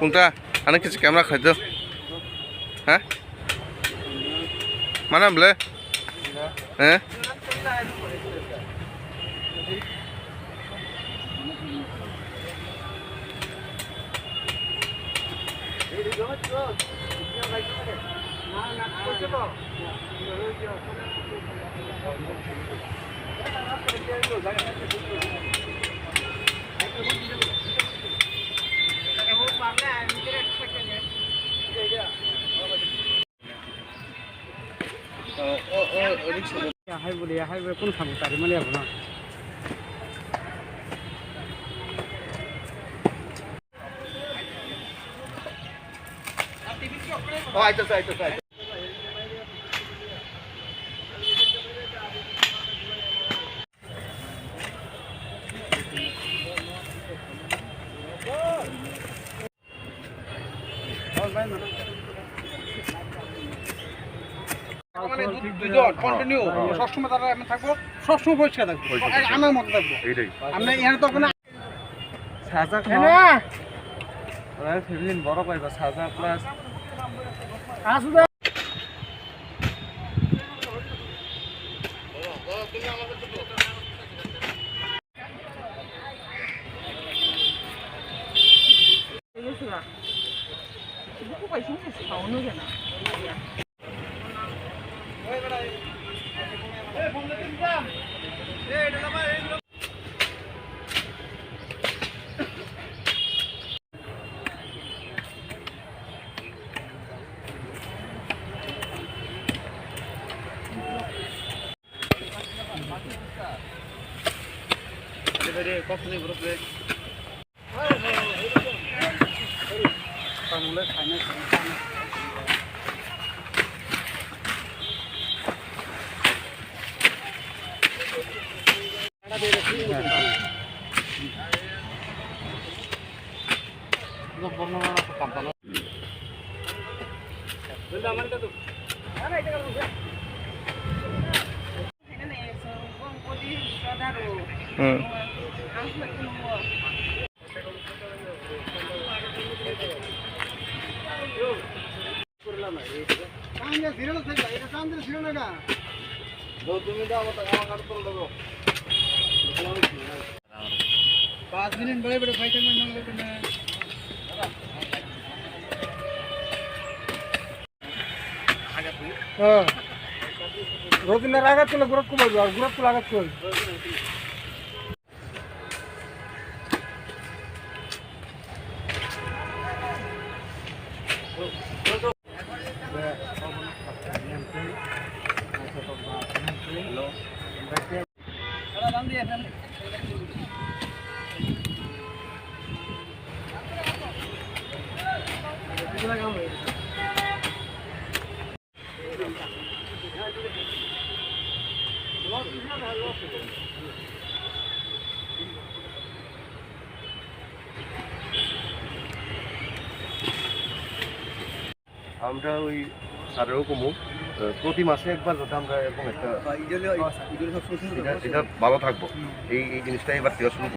কোনটা অনেক কিছু ক্যামেরা খাইতো হ্যাঁ মানে বলে হ্যাঁ হাইবে কোন খাবো তারি মানে যাবো না কন্টিনিউ সবসময় তারা এমন থাকবো, সবসময় পরিষ্কার থাকবো, আমার মতো থাকবো। আমরা এখানে তো কোনো সাজা ফ্যামিলি বড় পাইবা সাজা প্লাস আসুদা কখনই গ্রুপে মূলে খাই না पाँच मिनट बड़े बड़े फाइटर में मांग लेते हैं हाँ दो दिन लागत तो गुरत को बोल गुरत को लागत को আমরা ওই স্যারেরও কমু প্রতি মাসে একবার যাতে আমরা এরকম একটা এটা ভালো থাকবো এই জিনিসটা এবার দেওয়া শুরু